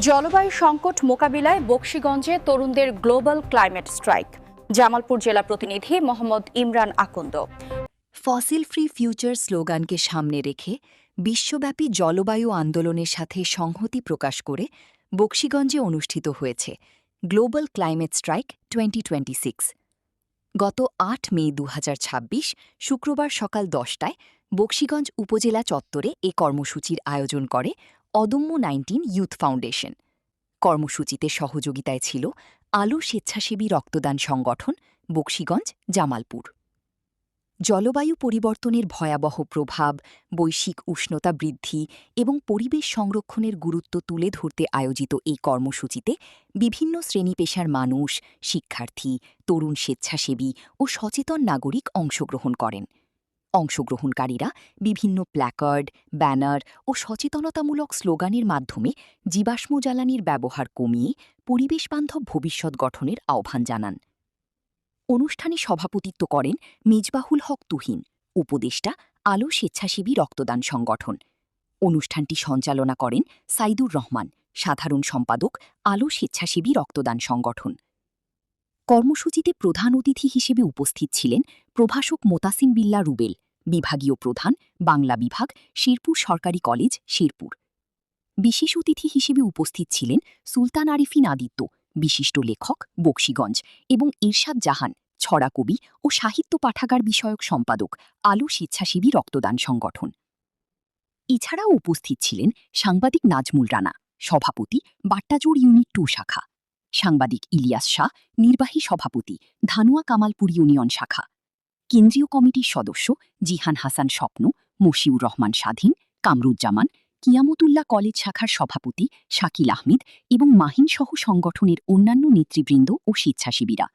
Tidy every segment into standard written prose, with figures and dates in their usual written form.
জলবায়ু সংকট মোকাবিলায় বকশীগঞ্জে তরুণদের গ্লোবাল ক্লাইমেট স্ট্রাইক। জামালপুর জেলা প্রতিনিধি মোহাম্মদ ইমরান আকন্দ। ফসিল ফ্রি ফিউচার স্লোগানকে সামনে রেখে বিশ্বব্যাপী জলবায়ু আন্দোলনের সাথে সংহতি প্রকাশ করে বকশীগঞ্জে অনুষ্ঠিত হয়েছে গ্লোবাল ক্লাইমেট স্ট্রাইক 2026। গত ৮ মে ২০২৬ শুক্রবার সকাল ১০টায় বকশীগঞ্জ উপজেলা চত্বরে এ কর্মসূচির আয়োজন করে অদম্য 19 ইউথ ফাউন্ডেশন। কর্মসূচিতে সহযোগিতায় ছিল আলো স্বেচ্ছাসেবী রক্তদান সংগঠন বকশীগঞ্জ জামালপুর। জলবায়ু পরিবর্তনের ভয়াবহ প্রভাব, বৈশ্বিক উষ্ণতা বৃদ্ধি এবং পরিবেশ সংরক্ষণের গুরুত্ব তুলে ধরতে আয়োজিত এই কর্মসূচিতে বিভিন্ন শ্রেণী পেশার মানুষ, শিক্ষার্থী, তরুণ স্বেচ্ছাসেবী ও সচেতন নাগরিক অংশগ্রহণ করেন। অংশগ্রহণকারীরা বিভিন্ন প্ল্যাকার্ড, ব্যানার ও সচেতনতামূলক স্লোগানের মাধ্যমে জীবাশ্ম জ্বালানির ব্যবহার কমিয়ে পরিবেশবান্ধব ভবিষ্যৎ গঠনের আহ্বান জানান। অনুষ্ঠানে সভাপতিত্ব করেন মেজবাহুল হক তুহিন, উপদেষ্টা আলো স্বেচ্ছাসেবী রক্তদান সংগঠন। অনুষ্ঠানটি সঞ্চালনা করেন সাইদুর রহমান, সাধারণ সম্পাদক আলো স্বেচ্ছাসেবী রক্তদান সংগঠন। কর্মসূচিতে প্রধান অতিথি হিসেবে উপস্থিত ছিলেন প্রভাষক মোতাসিম বিল্লাহ রুবেল, বিভাগীয় প্রধান বাংলা বিভাগ, শেরপুর সরকারি কলেজ, শেরপুর। বিশেষ অতিথি হিসেবে উপস্থিত ছিলেন সুলতান আরিফিন আদিত্য, বিশিষ্ট লেখক, বকশীগঞ্জ, এবং ইরশাদ জাহান, ছড়াকবি ও সাহিত্য পাঠাগার বিষয়ক সম্পাদক, আলো স্বেচ্ছাসেবী রক্তদান সংগঠন। এছাড়াও উপস্থিত ছিলেন সাংবাদিক নাজমুল রানা, সভাপতি বাট্টাজোড় ইউনিট 2 শাখা, সাংবাদিক ইলিয়াস শাহ, নির্বাহী সভাপতি ধানুয়া কামালপুর ইউনিয়ন শাখা, কেন্দ্রীয় কমিটির সদস্য জিহান হাসান স্বপ্ন, মশিউর রহমান স্বাধীন, কামরুজ্জামান, কিয়ামতুল্লাহ কলেজ শাখার সভাপতি শাকিল আহমেদ এবং মাহিনসহ সংগঠনের অন্যান্য নেতৃবৃন্দ ও স্বেচ্ছাসেবীরা।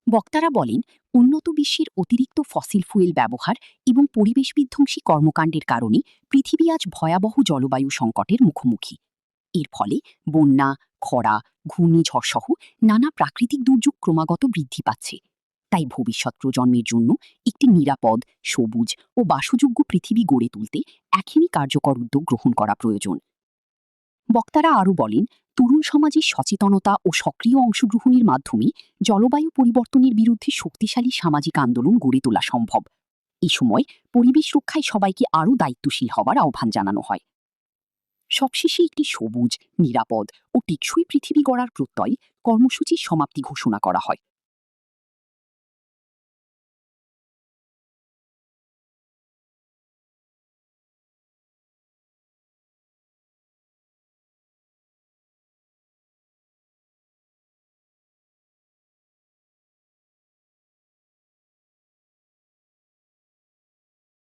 বক্তারা বলেন, উন্নত বিশ্বের অতিরিক্ত ফসিল ফুয়েল ব্যবহার এবং পরিবেশ বিধ্বংসী কর্মকাণ্ডের কারণে পৃথিবী আজ ভয়াবহ জলবায়ু সংকটের মুখোমুখি। এর ফলে বন্যা, খরা, ঘূর্ণিঝড়সহ নানা প্রাকৃতিক দুর্যোগ ক্রমাগত বৃদ্ধি পাচ্ছে। তাই ভবিষ্যৎ প্রজন্মের জন্য একটি নিরাপদ, সবুজ ও বাসযোগ্য পৃথিবী গড়ে তুলতে এখনই কার্যকর উদ্যোগ গ্রহণ করা প্রয়োজন। বক্তারা আরও বলেন, তরুণ সমাজের সচেতনতা ও সক্রিয় অংশগ্রহণের মাধ্যমে জলবায়ু পরিবর্তনের বিরুদ্ধে শক্তিশালী সামাজিক আন্দোলন গড়ে তোলা সম্ভব। এ সময় পরিবেশ রক্ষায় সবাইকে আরও দায়িত্বশীল হওয়ার আহ্বান জানানো হয়। সবশেষে একটি সবুজ, নিরাপদ ও টেকসই পৃথিবী গড়ার প্রত্যয়ে কর্মসূচির সমাপ্তি ঘোষণা করা হয়।